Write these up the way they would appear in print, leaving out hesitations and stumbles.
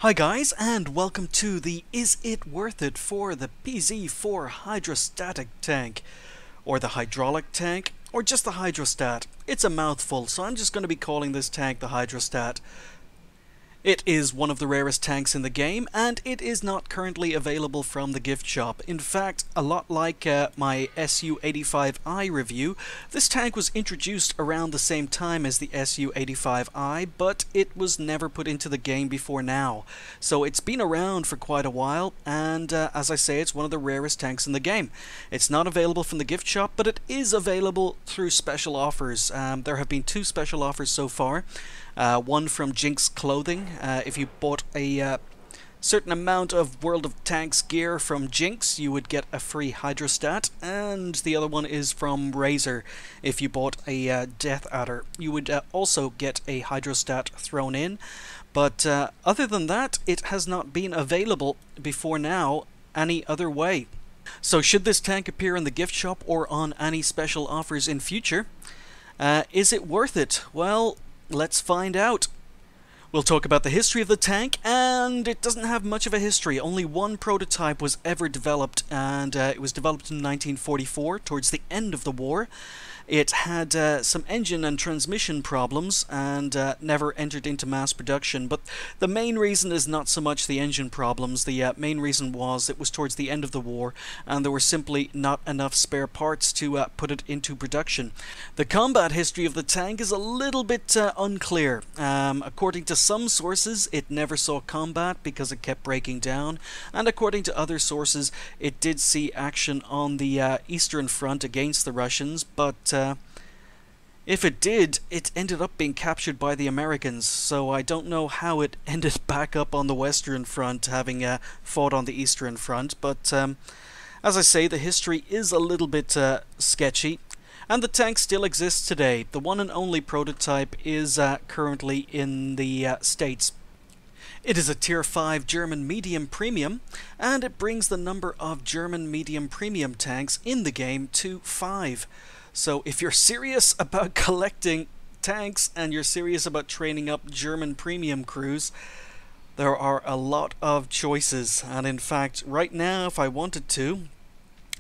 Hi guys, and welcome to the Is It Worth It for the PZ4 hydrostatic tank, or the hydraulic tank, or just the hydrostat. It's a mouthful, so I'm just going to be calling this tank the hydrostat. It is one of the rarest tanks in the game, and it is not currently available from the gift shop. In fact, a lot like my Su-85i review, this tank was introduced around the same time as the Su-85i, but it was never put into the game before now. So it's been around for quite a while, and as I say, it's one of the rarest tanks in the game. It's not available from the gift shop, but it is available through special offers. There have been two special offers so far. One from Jinx Clothing. If you bought a certain amount of World of Tanks gear from Jinx, you would get a free hydrostat, and the other one is from Razor. If you bought a Death Adder, you would also get a hydrostat thrown in. But other than that, it has not been available before now any other way. So should this tank appear in the gift shop or on any special offers in future, is it worth it? Well, let's find out. We'll talk about the history of the tank, and it doesn't have much of a history. Only one prototype was ever developed, and it was developed in 1944, towards the end of the war. It had some engine and transmission problems and never entered into mass production, but the main reason is not so much the engine problems. The main reason was it was towards the end of the war and there were simply not enough spare parts to put it into production. The combat history of the tank is a little bit unclear. According to some sources, it never saw combat because it kept breaking down, and according to other sources, it did see action on the Eastern Front against the Russians, but if it did, it ended up being captured by the Americans, so I don't know how it ended back up on the Western Front, having fought on the Eastern Front, but as I say, the history is a little bit sketchy, and the tank still exists today. The one and only prototype is currently in the States. It is a Tier 5 German medium premium, and it brings the number of German medium premium tanks in the game to 5. So if you're serious about collecting tanks and you're serious about training up German premium crews, there are a lot of choices. And in fact, right now, if I wanted to,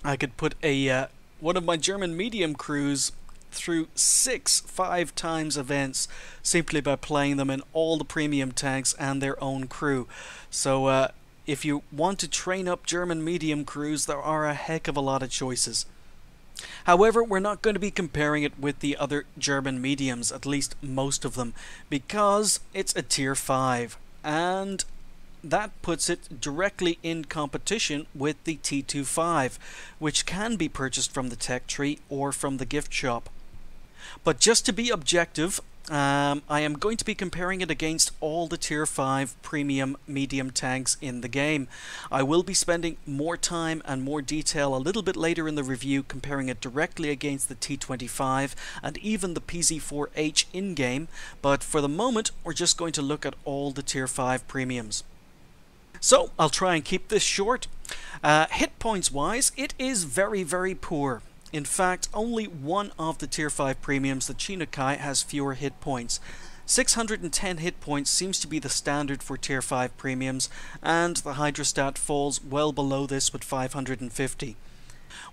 I could put a one of my German medium crews through 6 5-times events simply by playing them in all the premium tanks and their own crew. So if you want to train up German medium crews, there are a heck of a lot of choices. However, we're not going to be comparing it with the other German mediums, at least most of them, because it's a Tier 5, and that puts it directly in competition with the T25, which can be purchased from the tech tree or from the gift shop. But just to be objective, I am going to be comparing it against all the Tier 5 premium medium tanks in the game. I will be spending more time and more detail a little bit later in the review comparing it directly against the T25 and even the PZ4H in-game, but for the moment we're just going to look at all the Tier 5 premiums. So I'll try and keep this short. Hit points wise, it is very, very poor. In fact, only one of the Tier 5 premiums, the Chinokai, has fewer hit points. 610 hit points seems to be the standard for Tier 5 premiums, and the hydrostat falls well below this with 550.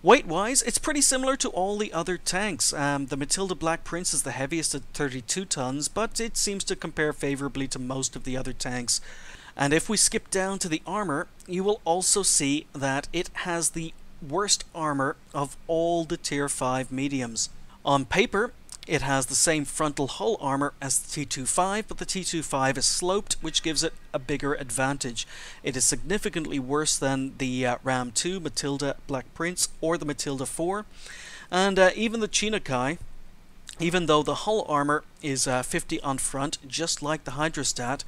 Weight-wise, it's pretty similar to all the other tanks. The Matilda Black Prince is the heaviest at 32 tons, but it seems to compare favorably to most of the other tanks. And if we skip down to the armor, you will also see that it has the worst armor of all the Tier 5 mediums. On paper, it has the same frontal hull armor as the T25, but the T25 is sloped, which gives it a bigger advantage. It is significantly worse than the Ram 2, Matilda Black Prince, or the Matilda 4, and even the Chinokai, even though the hull armor is 50 on front, just like the hydrostat,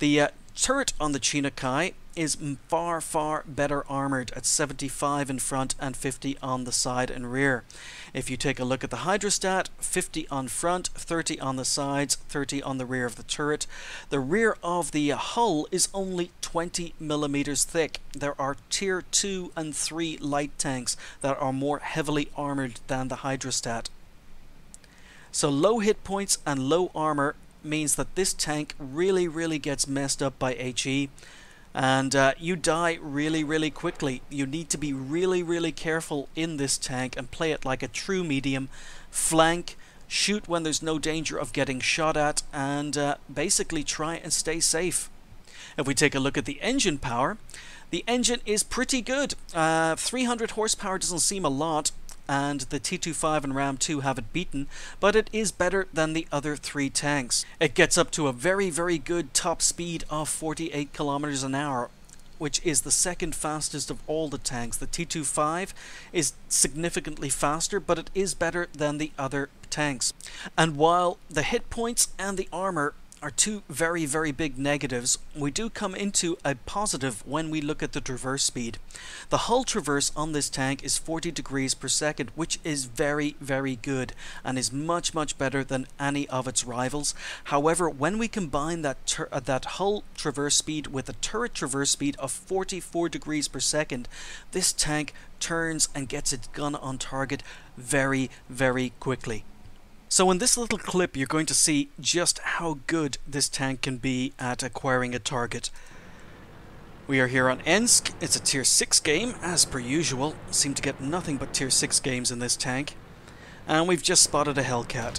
the turret on the Chinokai is far, far better armored at 75 in front and 50 on the side and rear. If you take a look at the hydrostat, 50 on front, 30 on the sides, 30 on the rear of the turret. The rear of the hull is only 20 millimeters thick. There are Tier 2 and 3 light tanks that are more heavily armored than the hydrostat. So low hit points and low armor means that this tank really gets messed up by HE, and you die really quickly. You need to be really careful in this tank and play it like a true medium. Flank, shoot when there's no danger of getting shot at, and basically try and stay safe. If we take a look at the engine power, the engine is pretty good. 300 horsepower doesn't seem a lot, and the T25 and Ram 2 have it beaten, but it is better than the other three tanks. It gets up to a very good top speed of 48 kilometers an hour, which is the second fastest of all the tanks. The T25 is significantly faster, but it is better than the other tanks. And while the hit points and the armor are two very big negatives, we do come into a positive when we look at the traverse speed. The hull traverse on this tank is 40 degrees per second, which is very good and is much better than any of its rivals. However, when we combine that hull traverse speed with a turret traverse speed of 44 degrees per second, this tank turns and gets its gun on target very quickly. So in this little clip you're going to see just how good this tank can be at acquiring a target. We are here on Ensk. It's a tier 6 game as per usual. Seem to get nothing but tier 6 games in this tank. And we've just spotted a Hellcat.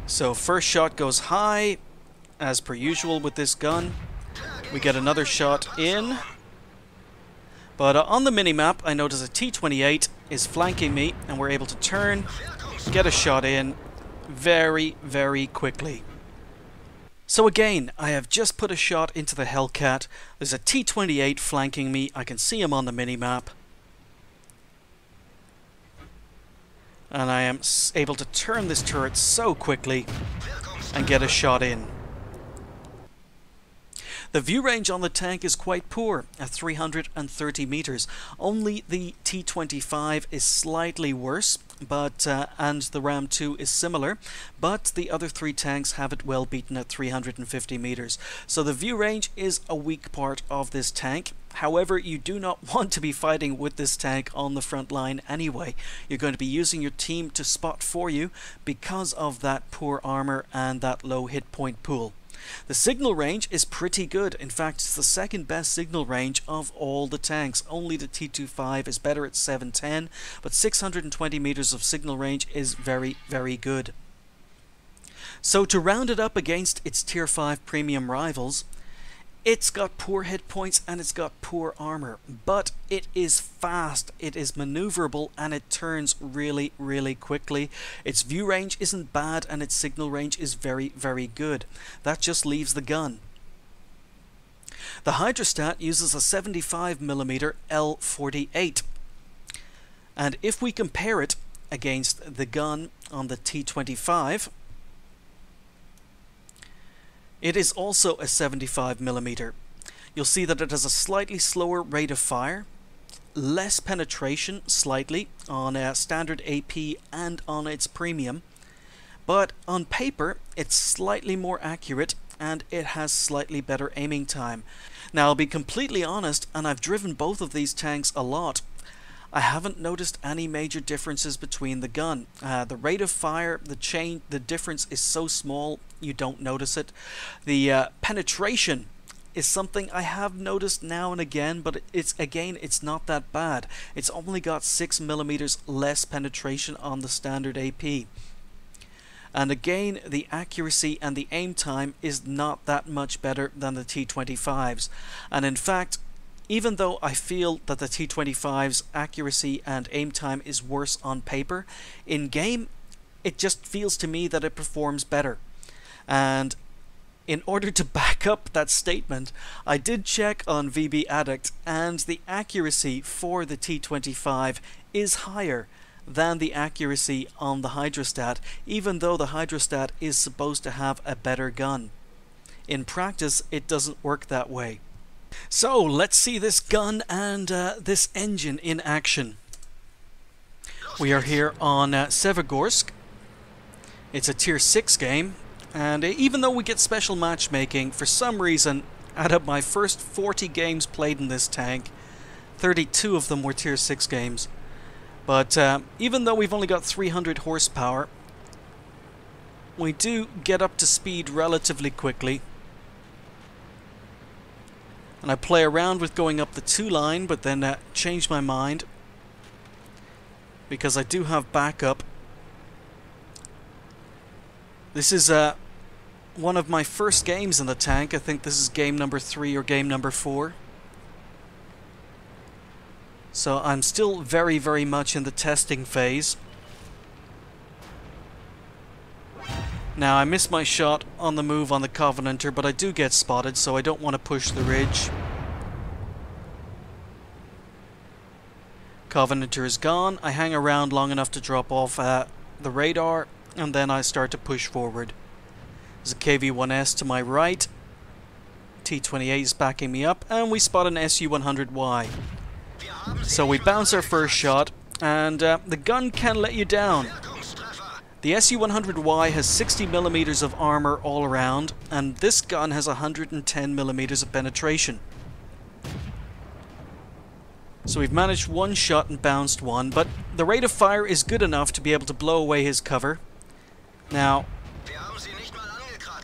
So first shot goes high as per usual with this gun. We get another shot in. But on the minimap, I notice a T28 is flanking me, and we're able to turn, get a shot in very quickly. So again, I have just put a shot into the Hellcat. There's a T28 flanking me. I can see him on the minimap. And I am able to turn this turret so quickly and get a shot in. The view range on the tank is quite poor at 330 meters. Only the T25 is slightly worse, but and the Ram 2 is similar, but the other three tanks have it well beaten at 350 meters. So the view range is a weak part of this tank. However, you do not want to be fighting with this tank on the front line anyway. You're going to be using your team to spot for you because of that poor armor and that low hit point pool. The signal range is pretty good. In fact, it's the second best signal range of all the tanks. Only the T25 is better at 710, but 620 meters of signal range is very good. So to round it up against its tier 5 premium rivals, it's got poor hit points and it's got poor armor, but it is fast, it is maneuverable, and it turns really quickly. Its view range isn't bad and its signal range is very good. That just leaves the gun. The Hydrostat uses a 75mm L48, and if we compare it against the gun on the T25, it is also a 75mm. You'll see that it has a slightly slower rate of fire, less penetration slightly on a standard AP and on its premium, but on paper it's slightly more accurate and it has slightly better aiming time. Now I'll be completely honest, and I've driven both of these tanks a lot, I haven't noticed any major differences between the gun. The rate of fire, the difference is so small you don't notice it. The penetration is something I have noticed now and again, but it's not that bad. It's only got 6mm less penetration on the standard AP. And again, the accuracy and the aim time is not that much better than the T25s. And in fact, even though I feel that the T25's accuracy and aim time is worse on paper, in game it just feels to me that it performs better. And in order to back up that statement, I did check on VB Addict, and the accuracy for the T25 is higher than the accuracy on the Hydrostat, even though the Hydrostat is supposed to have a better gun. In practice, it doesn't work that way. So let's see this gun and this engine in action. We are here on Sevagorsk. It's a tier 6 game, and even though we get special matchmaking, for some reason out of my first 40 games played in this tank, 32 of them were tier 6 games. But even though we've only got 300 horsepower, we do get up to speed relatively quickly. And I play around with going up the 2 line, but then change my mind. Because I do have backup. This is one of my first games in the tank. I think this is game number 3 or game number 4. So I'm still very, very much in the testing phase. Now I missed my shot on the move on the Covenanter, but I do get spotted, so I don't want to push the ridge. Covenanter is gone. I hang around long enough to drop off the radar, and then I start to push forward. There's a KV-1S to my right. T-28 is backing me up, and we spot an Su-100Y. So we bounce our first shot, and the gun can let you down. The Su-100Y has 60mm of armor all around, and this gun has 110mm of penetration. So we've managed one shot and bounced one, but the rate of fire is good enough to be able to blow away his cover. Now,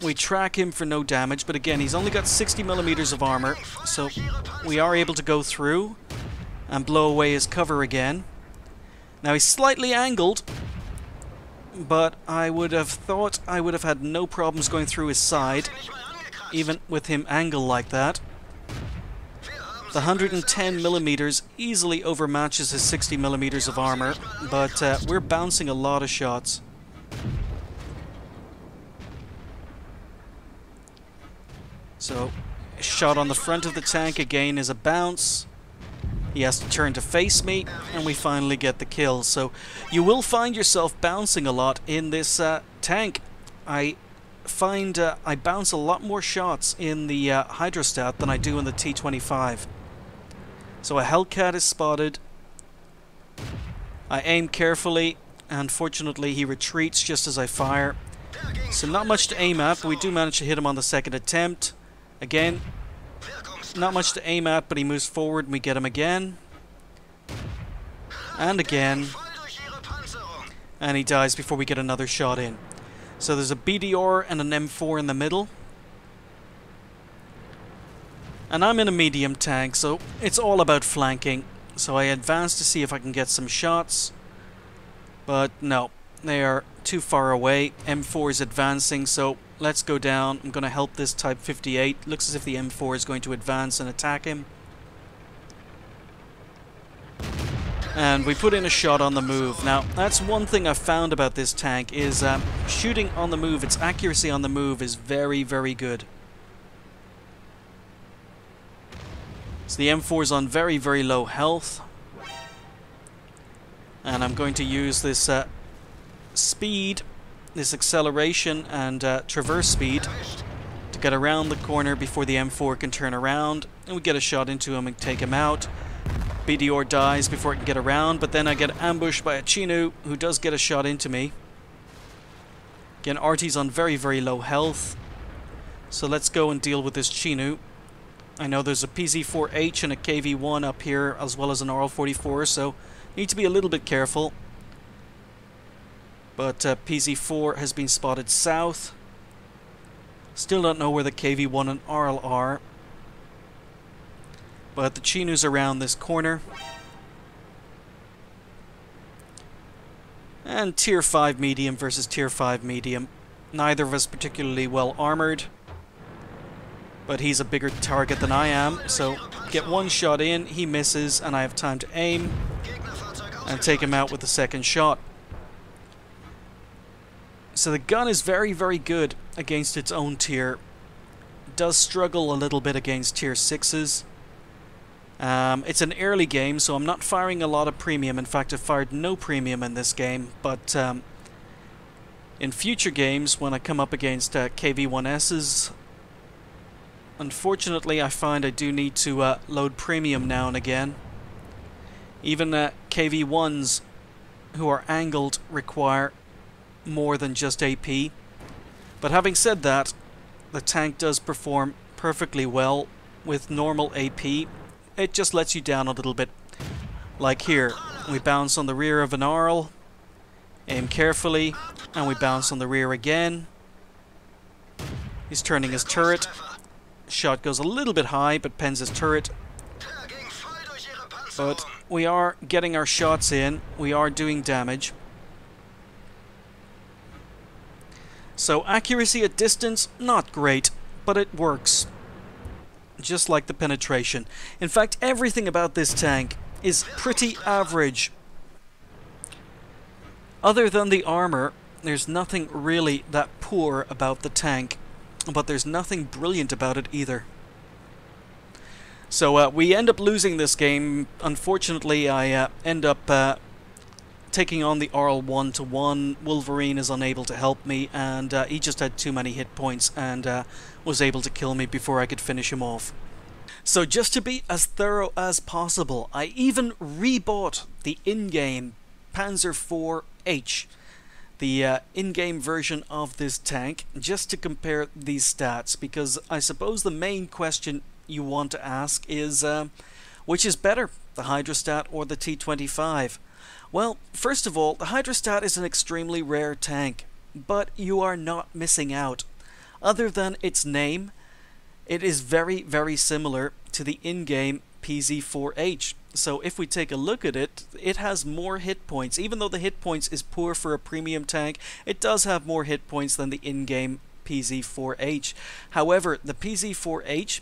we track him for no damage, but again, he's only got 60mm of armor, so we are able to go through and blow away his cover again. Now he's slightly angled, but I would have thought I would have had no problems going through his side, even with him angled like that. The 110mm easily overmatches his 60mm of armor, but we're bouncing a lot of shots. So, a shot on the front of the tank again is a bounce. He has to turn to face me, and we finally get the kill. So, you will find yourself bouncing a lot in this tank. I find I bounce a lot more shots in the Hydrostat than I do in the T25. So a Hellcat is spotted. I aim carefully, and fortunately he retreats just as I fire. So not much to aim at, but we do manage to hit him on the second attempt. Again, not much to aim at, but he moves forward and we get him again. And again. And he dies before we get another shot in. So there's a BDR and an M4 in the middle. And I'm in a medium tank, so it's all about flanking. So I advance to see if I can get some shots. But no, they are too far away. M4 is advancing, so let's go down. I'm going to help this Type 58. Looks as if the M4 is going to advance and attack him. And we put in a shot on the move. Now, that's one thing I've found about this tank, is shooting on the move, its accuracy on the move is very, very good. So the M4 is on very, very low health. And I'm going to use this speed, this acceleration and traverse speed to get around the corner before the M4 can turn around. And we get a shot into him and take him out. BDR dies before it can get around, but then I get ambushed by a Chinook who does get a shot into me. Again, RT's on very, very low health. So let's go and deal with this Chinook. I know there's a PZ-4H and a KV-1 up here, as well as an RL-44, so need to be a little bit careful. But PZ-4 has been spotted south. Still don't know where the KV-1 and RL are. But the Chinoo's around this corner. And Tier 5 medium versus Tier 5 medium. Neither of us particularly well armored. But he's a bigger target than I am, so get one shot in, he misses, and I have time to aim and take him out with the second shot. So the gun is very, very good against its own tier. It does struggle a little bit against Tier 6s. It's an early game, so I'm not firing a lot of premium. In fact, I've fired no premium in this game, but in future games, when I come up against KV-1Ss, unfortunately, I find I do need to load premium now and again. Even KV-1s who are angled require more than just AP. But having said that, the tank does perform perfectly well with normal AP. It just lets you down a little bit. Like here, we bounce on the rear of an RL. Aim carefully, and we bounce on the rear again. He's turning his turret. Shot goes a little bit high, but pens his turret. But we are getting our shots in. We are doing damage. So accuracy at distance, not great, but it works. Just like the penetration. In fact, everything about this tank is pretty average. Other than the armor, there's nothing really that poor about the tank, but there's nothing brilliant about it either. So we end up losing this game. Unfortunately, I end up taking on the Arl 1-to-1. Wolverine is unable to help me, and he just had too many hit points and was able to kill me before I could finish him off. So just to be as thorough as possible, I even rebought the in-game Panzer IV-H, the in-game version of this tank, just to compare these stats, because I suppose the main question you want to ask is, which is better, the Hydrostat or the T25? Well, first of all, the Hydrostat is an extremely rare tank, but you are not missing out. Other than its name, it is very, very similar to the in-game Pz.Kpfw. So if we take a look at it, it has more hit points. Even though the hit points is poor for a premium tank, it does have more hit points than the in-game Pz.Kpfw. However, the Pz.Kpfw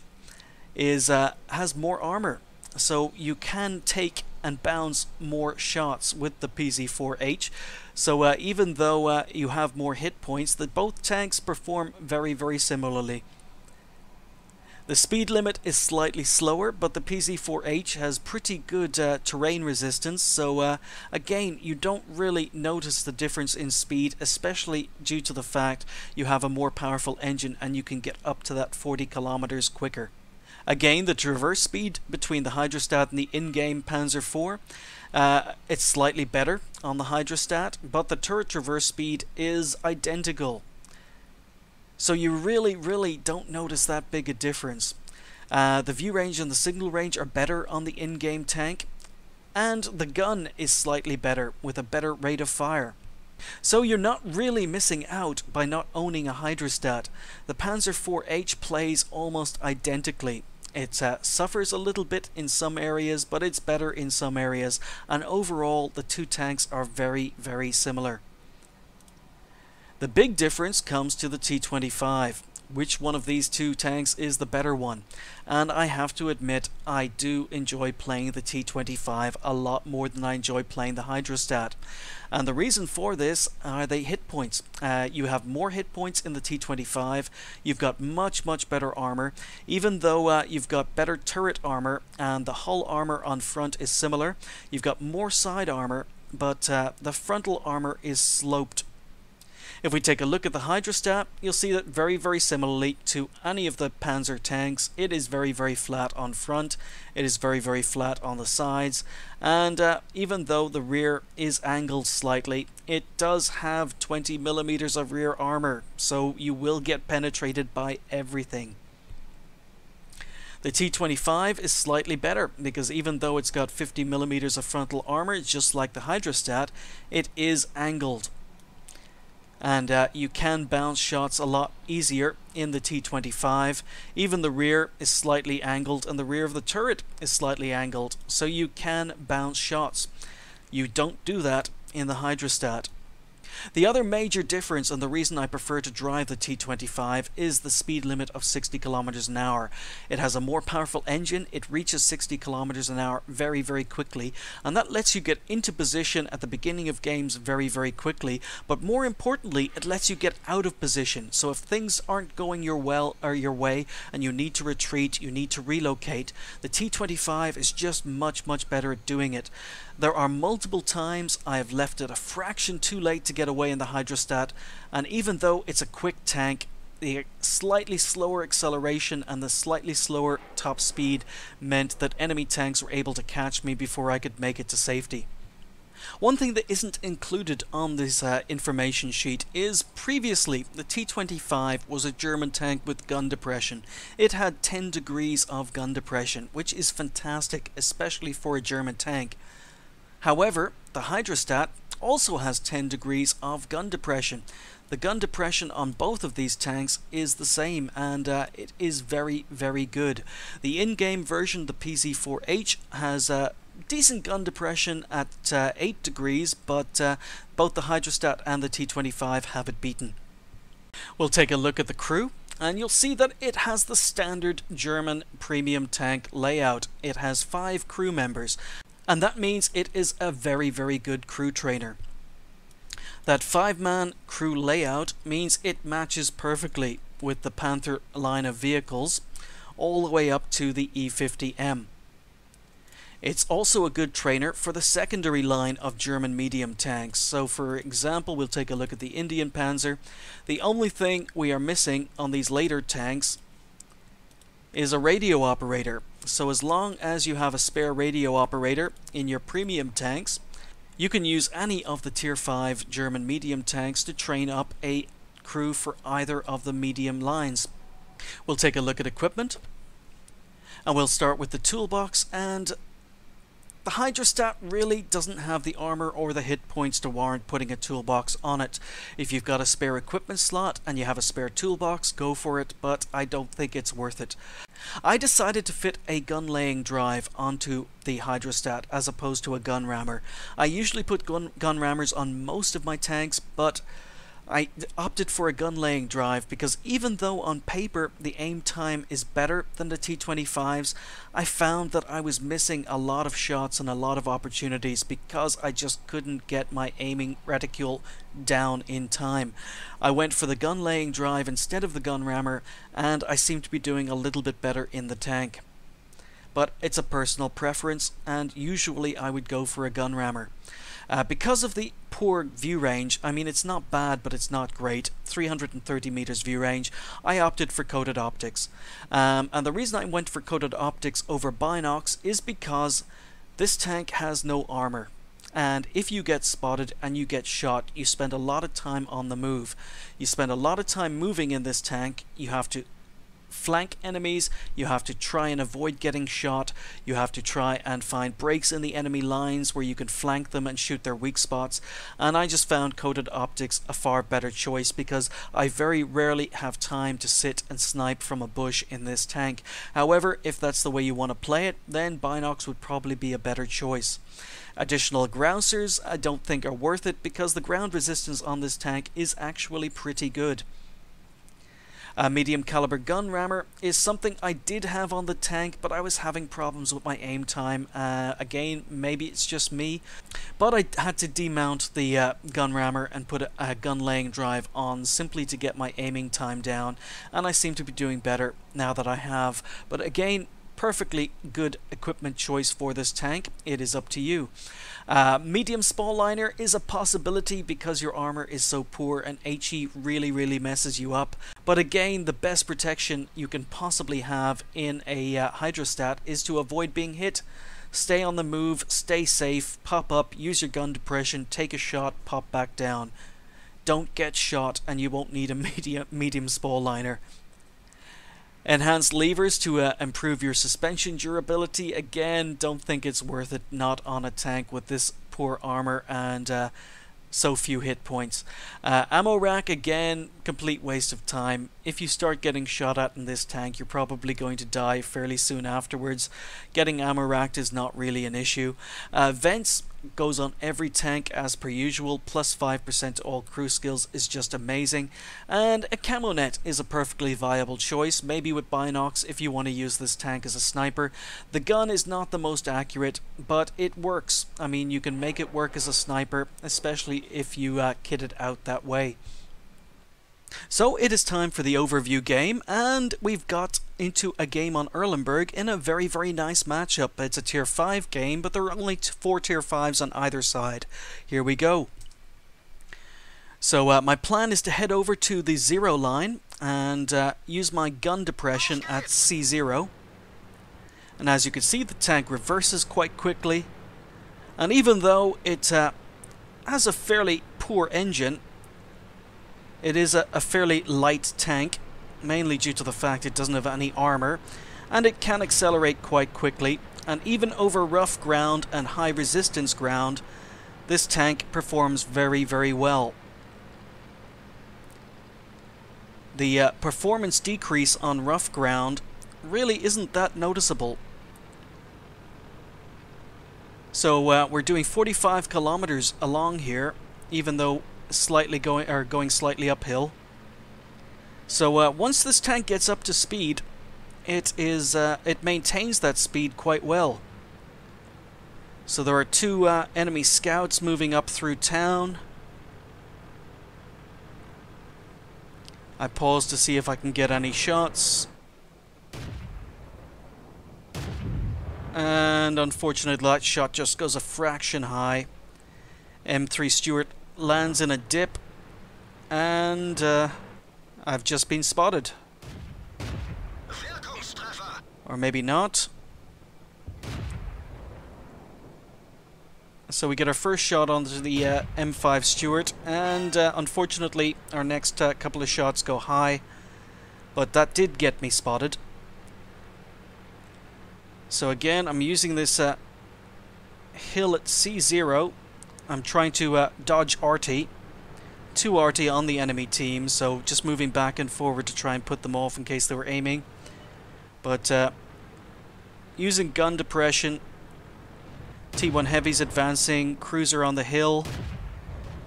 has more armor, so you can take and bounce more shots with the Pz.Kpfw. So even though you have more hit points, both tanks perform very, very similarly. The speed limit is slightly slower, but the Pz.Kpfw has pretty good terrain resistance, so again, you don't really notice the difference in speed, especially due to the fact you have a more powerful engine and you can get up to that 40 kilometers quicker. Again, the traverse speed between the Hydrostat and the in-game Panzer IV, it's slightly better on the Hydrostat, but the turret traverse speed is identical. So you really don't notice that big a difference. The view range and the signal range are better on the in-game tank, and the gun is slightly better with a better rate of fire. So you're not really missing out by not owning a Hydrostat. The Panzer IV-H plays almost identically. It suffers a little bit in some areas, but it's better in some areas, and overall the two tanks are very, very similar. The big difference comes to the T25. Which one of these two tanks is the better one? And I have to admit, I do enjoy playing the T25 a lot more than I enjoy playing the Hydrostat. And the reason for this are the hit points. You have more hit points in the T25, you've got much better armor, even though you've got better turret armor and the hull armor on front is similar. You've got more side armor, but the frontal armor is sloped. If we take a look at the Hydrostat, you'll see that very similarly to any of the Panzer tanks, it is very flat on front, it is very flat on the sides, and even though the rear is angled slightly, it does have 20 millimeters of rear armor, so you will get penetrated by everything. The T25 is slightly better, because even though it's got 50 millimeters of frontal armor, just like the Hydrostat, it is angled. And you can bounce shots a lot easier in the T25. Even the rear is slightly angled, and the rear of the turret is slightly angled, so you can bounce shots. You don't do that in the Hydrostat. The other major difference, and the reason I prefer to drive the T25, is the speed limit of 60 kilometers an hour. It has a more powerful engine, it reaches 60 kilometers an hour very quickly, and that lets you get into position at the beginning of games very quickly, but more importantly, it lets you get out of position. So if things aren't going your way and you need to retreat, you need to relocate, the T25 is just much better at doing it. There are multiple times I have left it a fraction too late to get away in the Hydrostat, and even though it's a quick tank, the slightly slower acceleration and the slightly slower top speed meant that enemy tanks were able to catch me before I could make it to safety. One thing that isn't included on this information sheet is previously the T25 was a German tank with gun depression. It had 10 degrees of gun depression, which is fantastic, especially for a German tank. However, the Hydrostat also has 10 degrees of gun depression. The gun depression on both of these tanks is the same, and it is very, very good. The in-game version, the Pz.Kpfw, has decent gun depression at 8 degrees, but both the Hydrostat and the T25 have it beaten. We'll take a look at the crew, and you'll see that it has the standard German premium tank layout. It has 5 crew members, and that means it is a very, very good crew trainer. That 5-man crew layout means it matches perfectly with the Panther line of vehicles all the way up to the E50M. It's also a good trainer for the secondary line of German medium tanks. So for example, we'll take a look at the Indian Panzer. The only thing we are missing on these later tanks is a radio operator. So as long as you have a spare radio operator in your premium tanks, you can use any of the Tier 5 German medium tanks to train up a crew for either of the medium lines. We'll take a look at equipment, and we'll start with the toolbox. And the Hydrostat really doesn't have the armor or the hit points to warrant putting a toolbox on it. If you've got a spare equipment slot and you have a spare toolbox, go for it, but I don't think it's worth it. I decided to fit a gun laying drive onto the Hydrostat as opposed to a gun rammer. I usually put gun rammers on most of my tanks, but I opted for a gun laying drive because even though on paper the aim time is better than the T25s, I found that I was missing a lot of shots and a lot of opportunities because I just couldn't get my aiming reticule down in time. I went for the gun laying drive instead of the gun rammer, and I seem to be doing a little bit better in the tank. But it's a personal preference, and usually I would go for a gun rammer. Because of the poor view range, I mean it's not bad but it's not great, 330 meters view range, I opted for coated optics. And the reason I went for coated optics over binocs is because this tank has no armor. And if you get spotted and you get shot, you spend a lot of time on the move. You spend a lot of time moving in this tank. You have to flank enemies, you have to try and avoid getting shot, you have to try and find breaks in the enemy lines where you can flank them and shoot their weak spots, and I just found coated optics a far better choice because I very rarely have time to sit and snipe from a bush in this tank. However, if that's the way you want to play it, then binocs would probably be a better choice. Additional grousers I don't think are worth it because the ground resistance on this tank is actually pretty good. A medium caliber gun rammer is something I did have on the tank, but I was having problems with my aim time. Again, maybe it's just me, but I had to demount the gun rammer and put a gun laying drive on simply to get my aiming time down, and I seem to be doing better now that I have. But again, perfectly good equipment choice for this tank. It is up to you. Medium spall liner is a possibility because your armor is so poor and HE really messes you up. But again, the best protection you can possibly have in a Hydrostat is to avoid being hit. Stay on the move, stay safe, pop up, use your gun depression, take a shot, pop back down. Don't get shot and you won't need a medium spall liner. Enhanced levers to improve your suspension durability. Again, don't think it's worth it, not on a tank with this poor armor and so few hit points. Ammo rack, again, complete waste of time. If you start getting shot at in this tank, you're probably going to die fairly soon afterwards. Getting ammo racked is not really an issue. Vents goes on every tank as per usual, plus 5% to all crew skills is just amazing. And a camo net is a perfectly viable choice, maybe with binocs if you want to use this tank as a sniper. The gun is not the most accurate, but it works. I mean, you can make it work as a sniper, especially if you kit it out that way. So it is time for the overview game, and we've got into a game on Erlenberg in a very nice matchup. It's a tier 5 game, but there are only 4 tier 5s on either side. Here we go. So my plan is to head over to the 0 line and use my gun depression at C0. And as you can see, the tank reverses quite quickly, and even though it has a fairly poor engine, it is a fairly light tank, mainly due to the fact it doesn't have any armor, and it can accelerate quite quickly, and even over rough ground and high resistance ground, this tank performs very, very well. The performance decrease on rough ground really isn't that noticeable. So we're doing 45 kilometers along here, even though going slightly uphill. So once this tank gets up to speed, it maintains that speed quite well. So there are two enemy scouts moving up through town. I pause to see if I can get any shots. And unfortunately that shot just goes a fraction high. M3 Stuart lands in a dip, and I've just been spotted. Or maybe not. So we get our first shot onto the M5 Stuart, and unfortunately our next couple of shots go high, but that did get me spotted. So again, I'm using this hill at C0. I'm trying to dodge RT. 2 RT on the enemy team, so just moving back and forward to try and put them off in case they were aiming. But using gun depression, T1 Heavy's advancing, cruiser on the hill,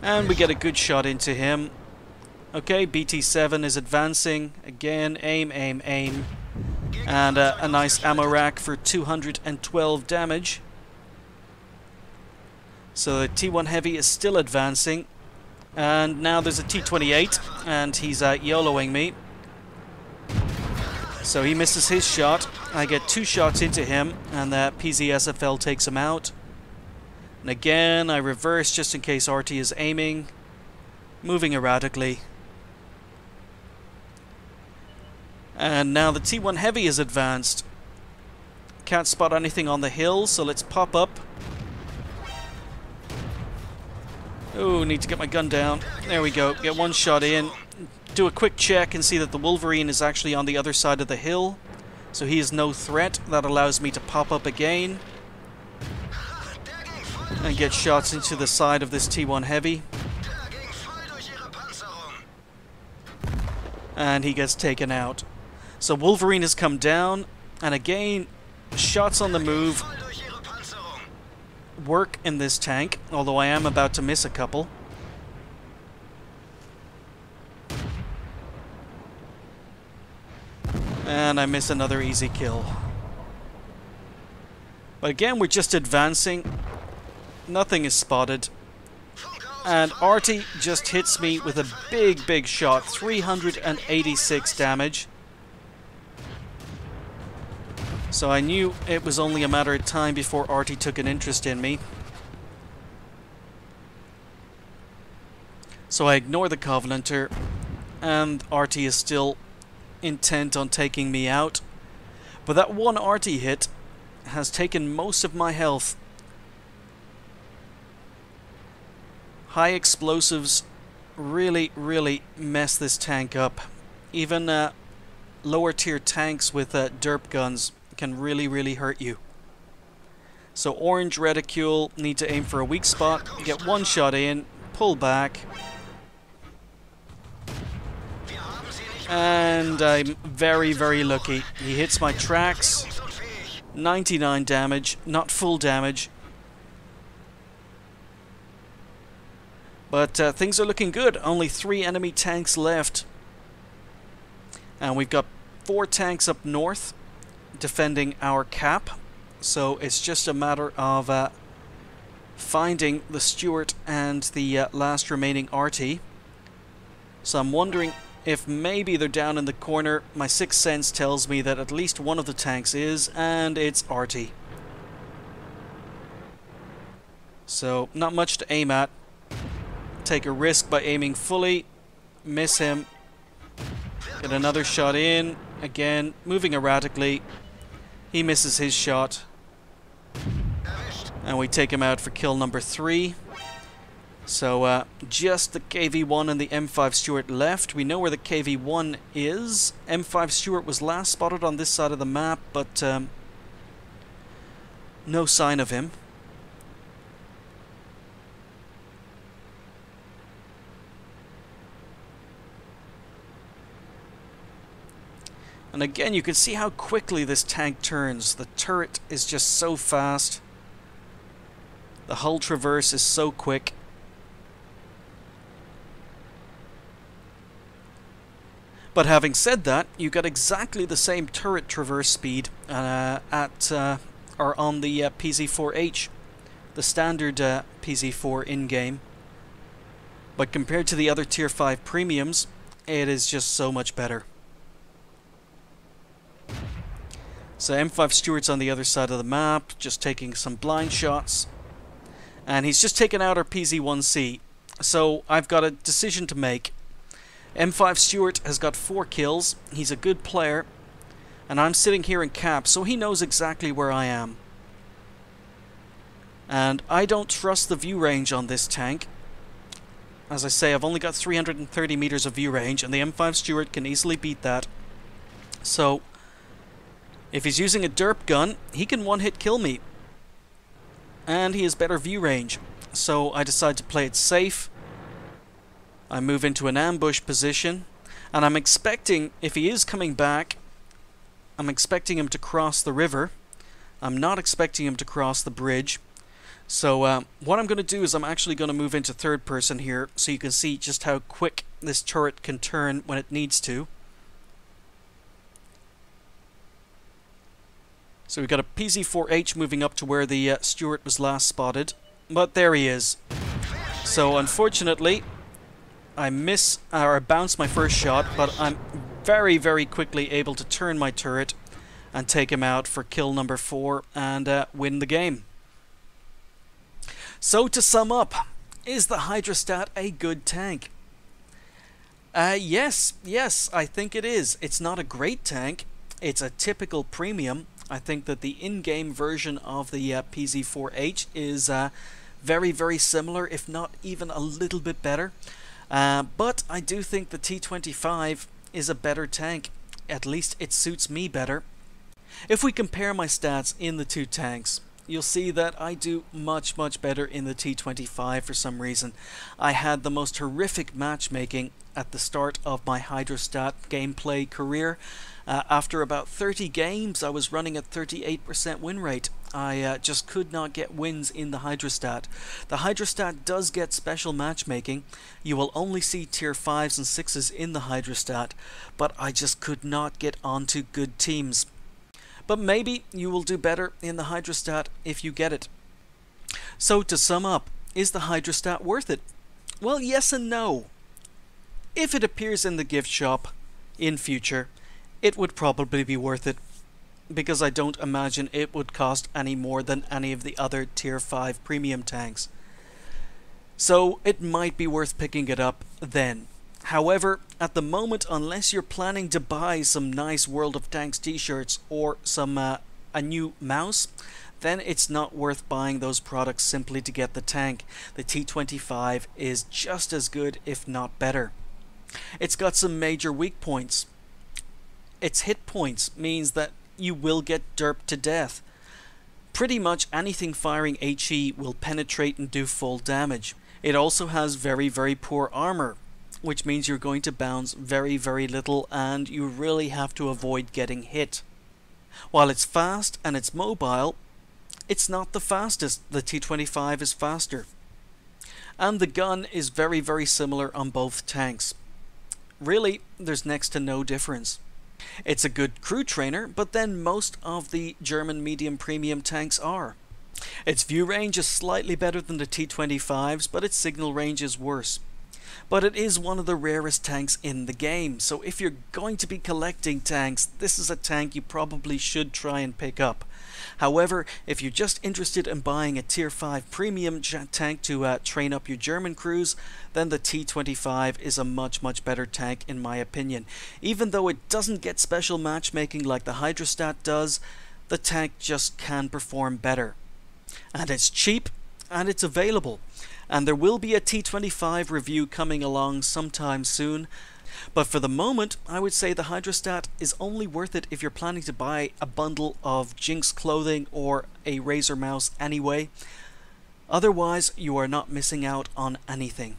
and we get a good shot into him. Okay, BT7 is advancing, again, aim, aim, aim, and a nice ammo rack for 212 damage. So the T1 Heavy is still advancing, and now there's a T28, and he's YOLOing me. So he misses his shot. I get 2 shots into him, and that Pz.Kpfw takes him out. And again, I reverse just in case RT is aiming, moving erratically. And now the T1 Heavy is advanced. Can't spot anything on the hill, so let's pop up. Oh, need to get my gun down. There we go. Get 1 shot in. Do a quick check and see that the Wolverine is actually on the other side of the hill. So he is no threat. That allows me to pop up again and get shots into the side of this T1 Heavy. And he gets taken out. So Wolverine has come down, and again, shots on the move work in this tank, although I am about to miss a couple. And I miss another easy kill. But again, we're just advancing. Nothing is spotted. And RT just hits me with a big, big shot. 386 damage. So I knew it was only a matter of time before RT took an interest in me. So I ignore the Covenanter, and RT is still intent on taking me out. But that 1 RT hit has taken most of my health. High explosives really, really mess this tank up. Even lower tier tanks with derp guns can really, really hurt you. So orange reticule, need to aim for a weak spot, get 1 shot in, pull back. And I'm very, very lucky. He hits my tracks. 99 damage, not full damage. But things are looking good. Only 3 enemy tanks left. And we've got 4 tanks up north defending our cap. So it's just a matter of finding the Stuart and the last remaining RT. So I'm wondering if maybe they're down in the corner. My sixth sense tells me that at least one of the tanks is, and it's RT. So not much to aim at. Take a risk by aiming fully. Miss him. Get another shot in. Again, moving erratically. He misses his shot. And we take him out for kill number 3. So just the KV-1 and the M5 Stuart left. We know where the KV-1 is. M5 Stuart was last spotted on this side of the map, but no sign of him. And again, you can see how quickly this tank turns. The turret is just so fast. The hull traverse is so quick. But having said that, you got exactly the same turret traverse speed on the Pz.Kpfw, the standard Pz4 in-game. But compared to the other Tier 5 premiums, it is just so much better. So M5 Stewart's on the other side of the map, just taking some blind shots. And he's just taken out our Pz1C. So I've got a decision to make. M5 Stewart has got 4 kills, he's a good player, and I'm sitting here in cap, so he knows exactly where I am. And I don't trust the view range on this tank. As I say, I've only got 330 meters of view range, and the M5 Stewart can easily beat that. So, if he's using a derp gun, he can one-hit kill me. And he has better view range. So I decide to play it safe. I move into an ambush position, and I'm expecting, if he is coming back, I'm expecting him to cross the river. I'm not expecting him to cross the bridge. So what I'm going to do is I'm actually going to move into third person here, so you can see just how quick this turret can turn when it needs to. So we've got a Pz4H moving up to where the Stewart was last spotted, but there he is. So unfortunately, I bounce my first shot, but I'm very, very quickly able to turn my turret and take him out for kill number 4 and win the game. So to sum up, is the Hydrostat a good tank? Yes, I think it is. It's not a great tank. It's a typical premium. I think that the in-game version of the Pz4H is very, very similar, if not even a little bit better. But I do think the T25 is a better tank. At least it suits me better. If we compare my stats in the two tanks, you'll see that I do much, much better in the T25 for some reason. I had the most horrific matchmaking at the start of my Hydrostat gameplay career. After about 30 games, I was running at 38% win rate. I just could not get wins in the Hydrostat. The Hydrostat does get special matchmaking. You will only see tier 5s and 6s in the Hydrostat, but I just could not get onto good teams. But maybe you will do better in the Hydrostat if you get it. So to sum up, is the Hydrostat worth it? Well, yes and no. If it appears in the gift shop in future, it would probably be worth it, because I don't imagine it would cost any more than any of the other tier 5 premium tanks. So it might be worth picking it up then. However, at the moment, unless you're planning to buy some nice World of Tanks t-shirts or some a new mouse, then it's not worth buying those products simply to get the tank. The T25 is just as good, if not better. It's got some major weak points. Its hit points means that you will get derped to death. Pretty much anything firing HE will penetrate and do full damage. It also has very, very poor armor, which means you're going to bounce very, very little, and you really have to avoid getting hit. While it's fast and it's mobile, it's not the fastest. The T25 is faster. And the gun is very, very similar on both tanks. Really, there's next to no difference. It's a good crew trainer, but then most of the German medium premium tanks are. Its view range is slightly better than the T25's, but its signal range is worse. But it is one of the rarest tanks in the game, so if you're going to be collecting tanks, this is a tank you probably should try and pick up. However, if you're just interested in buying a tier 5 premium tank to train up your German crews, then the T25 is a much, much better tank in my opinion. Even though it doesn't get special matchmaking like the Hydrostat does, the tank just can perform better. And it's cheap, and it's available. And there will be a T25 review coming along sometime soon. But for the moment, I would say the Hydrostat is only worth it if you're planning to buy a bundle of Jinx clothing or a Razer mouse anyway. Otherwise, you are not missing out on anything.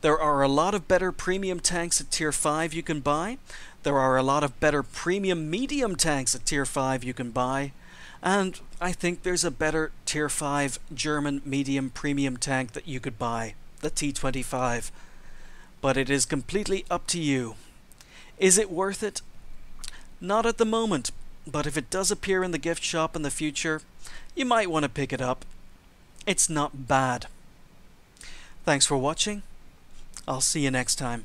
There are a lot of better premium tanks at Tier 5 you can buy. There are a lot of better premium medium tanks at Tier 5 you can buy. And I think there's a better Tier 5 German medium premium tank that you could buy, the T25. But it is completely up to you. Is it worth it? Not at the moment, but if it does appear in the gift shop in the future, you might want to pick it up. It's not bad. Thanks for watching. I'll see you next time.